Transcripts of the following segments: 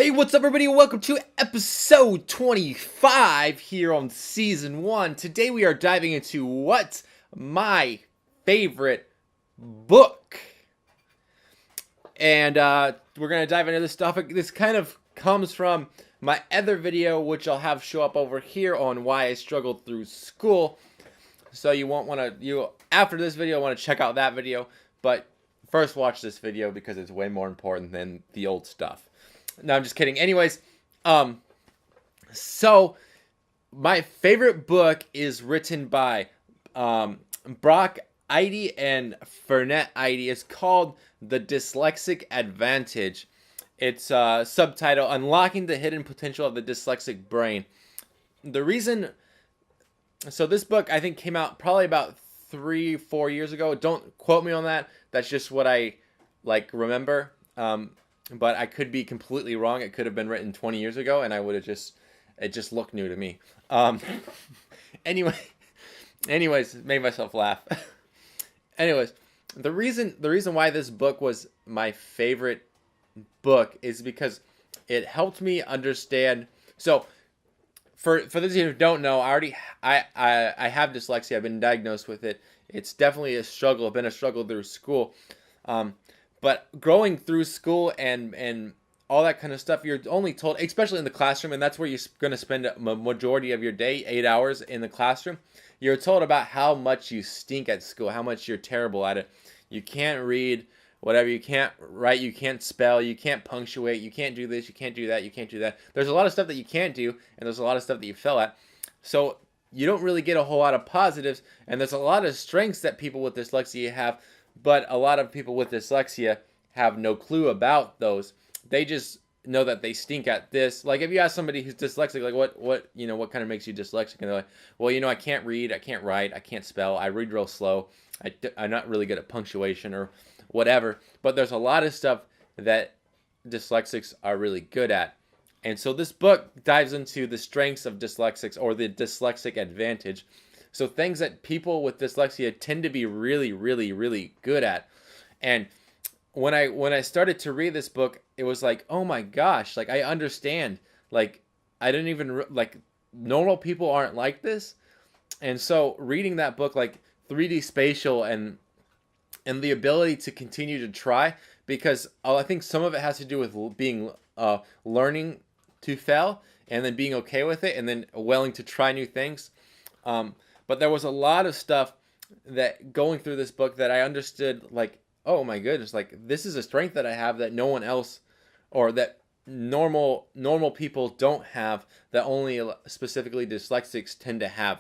Hey, what's up, everybody? Welcome to episode 25 here on season 1. Today we are diving into what's my favorite book. And we're going to dive into this topic. This kind of comes from my other video, which I'll have show up over here on why I struggled through school. So you won't want to, after this video, want to check out that video. But first watch this video because it's way more important than the old stuff. No, I'm just kidding. Anyways, so my favorite book is written by Brock Eide and Fernette Eide. It's called The Dyslexic Advantage. It's subtitle Unlocking the Hidden Potential of the Dyslexic Brain. The reason, so this book I think came out probably about 3-4 years ago. Don't quote me on that. That's just what I remember. But I could be completely wrong. It could have been written 20 years ago, and I would have it just looked new to me. Anyways, made myself laugh. Anyways, the reason why this book was my favorite book is because it helped me understand. So, for those of you who don't know, I have dyslexia. I've been diagnosed with it. It's definitely a struggle. It's been a struggle through school. But growing through school and all that kind of stuff, you're only told, especially in the classroom, and that's where you're going to spend a majority of your day, 8 hours in the classroom. You're told about how much you stink at school, how much you're terrible at it. You can't read, whatever, you can't write, you can't spell, you can't punctuate, you can't do this, you can't do that, you can't do that. There's a lot of stuff that you can't do, and there's a lot of stuff that you fail at. So you don't really get a whole lot of positives, and there's a lot of strengths that people with dyslexia have. But a lot of people with dyslexia have no clue about those. They just know that they stink at this. Like if you ask somebody who's dyslexic, like what kind of makes you dyslexic? And they're like, well, I can't read, I can't write, I can't spell, I read real slow, I'm not really good at punctuation or whatever. But there's a lot of stuff that dyslexics are really good at. And so this book dives into the strengths of dyslexics, or the dyslexic advantage. So things that people with dyslexia tend to be really, really, really good at. And when I started to read this book, it was like, oh my gosh, like I understand. Like I didn't even, normal people aren't like this. And so reading that book, like 3D spatial and the ability to continue to try, because I think some of it has to do with being learning to fail and then being okay with it and then willing to try new things. But there was a lot of stuff that going through this book that I understood, like, oh my goodness, like this is a strength that I have that no one else, or that normal people don't have, that only specifically dyslexics tend to have.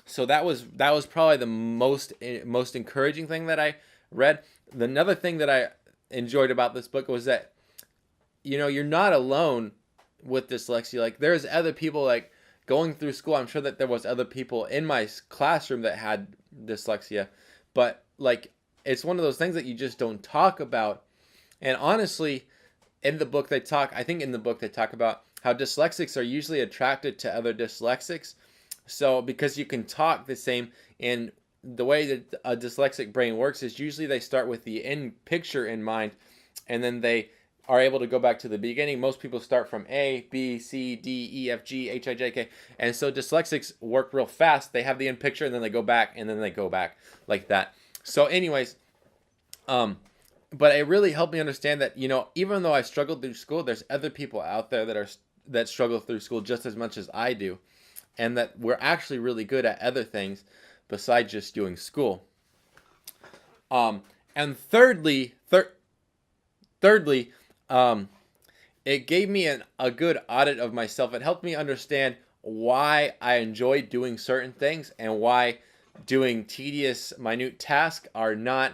So that was probably the most encouraging thing that I read. Another thing that I enjoyed about this book was that, you're not alone with dyslexia. Like there's other people like going through school. I'm sure that there was other people in my classroom that had dyslexia, but like it's one of those things that you just don't talk about. And honestly, in the book they talk about how dyslexics are usually attracted to other dyslexics. So because you can talk the same, and the way that a dyslexic brain works is usually they start with the end picture in mind, and then they are able to go back to the beginning. Most people start from A, B, C, D, E, F, G, H, I, J, K. And so dyslexics work real fast. They have the end picture, and then they go back, and then they go back like that. So anyways, but it really helped me understand that, even though I struggled through school, there's other people out there that struggle through school just as much as I do. And that we're actually really good at other things besides just doing school. And thirdly, it gave me a good audit of myself. It helped me understand why I enjoy doing certain things and why doing tedious, minute tasks are not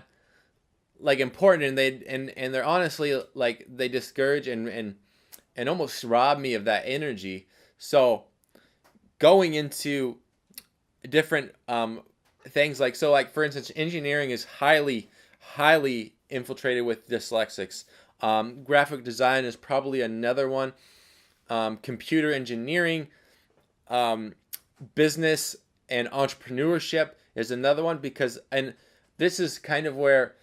important, and they're honestly they discourage and almost rob me of that energy. So going into different things for instance, engineering is highly infiltrated with dyslexics. Graphic design is probably another one. Computer engineering, business and entrepreneurship is another one, and this is kind of where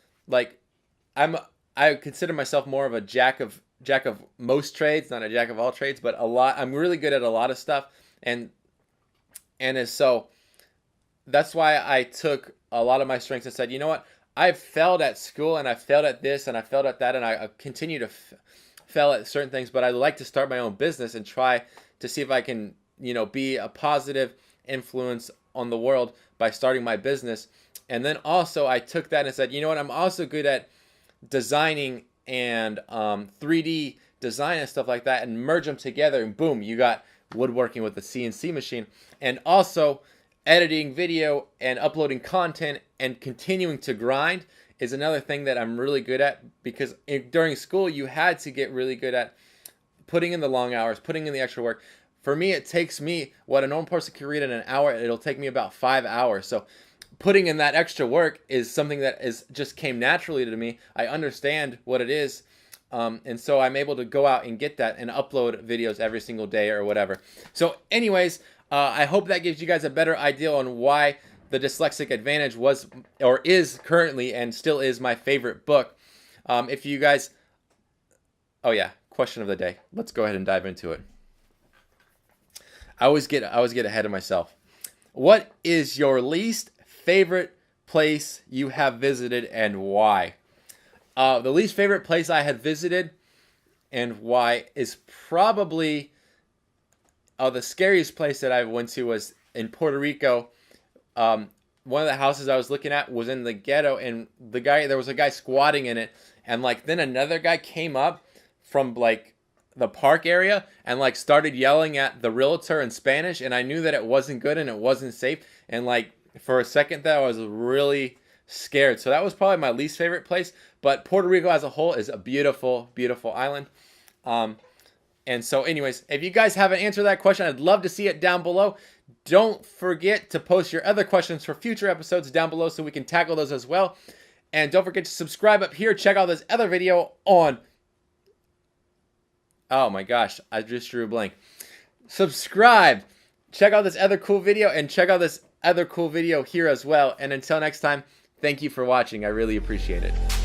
I consider myself more of a jack of jack of most trades, not a jack of all trades, but a lot. I'm really good at a lot of stuff, and so that's why I took a lot of my strengths and said, you know what, I've failed at school, and I failed at this, and I failed at that, and I continue to fail at certain things, but I'd like to start my own business and try to see if I can, be a positive influence on the world by starting my business. And then also I took that and said, you know what, I'm also good at designing and 3D design and stuff like that, and merge them together, and boom, you got woodworking with the CNC machine. And also editing video and uploading content and continuing to grind is another thing that I'm really good at, because during school you had to get really good at putting in the long hours, putting in the extra work. For me, it takes me what a normal person can read in an hour, it'll take me about 5 hours. So putting in that extra work is something that just came naturally to me. I understand what it is. And so I'm able to go out and get that and upload videos every single day or whatever. So anyways, I hope that gives you guys a better idea on why the Dyslexic Advantage was, or is currently and still is, my favorite book. If you guys, oh yeah, question of the day. Let's go ahead and dive into it. I always get ahead of myself. What is your least favorite place you have visited and why? The least favorite place I had visited and why is probably the scariest place that I went to was in Puerto Rico. One of the houses I was looking at was in the ghetto, and there was a guy squatting in it, and then another guy came up from the park area and started yelling at the realtor in Spanish, and I knew that it wasn't good and it wasn't safe, and for a second there I was really scared. So that was probably my least favorite place. But Puerto Rico as a whole is a beautiful, beautiful island. And so anyways, if you guys haven't answered that question, I'd love to see it down below. Don't forget to post your other questions for future episodes down below so we can tackle those as well. And don't forget to subscribe up here. Check out this other video on... Oh my gosh, I just drew a blank. Subscribe. Check out this other cool video, and check out this other cool video here as well. And until next time, thank you for watching. I really appreciate it.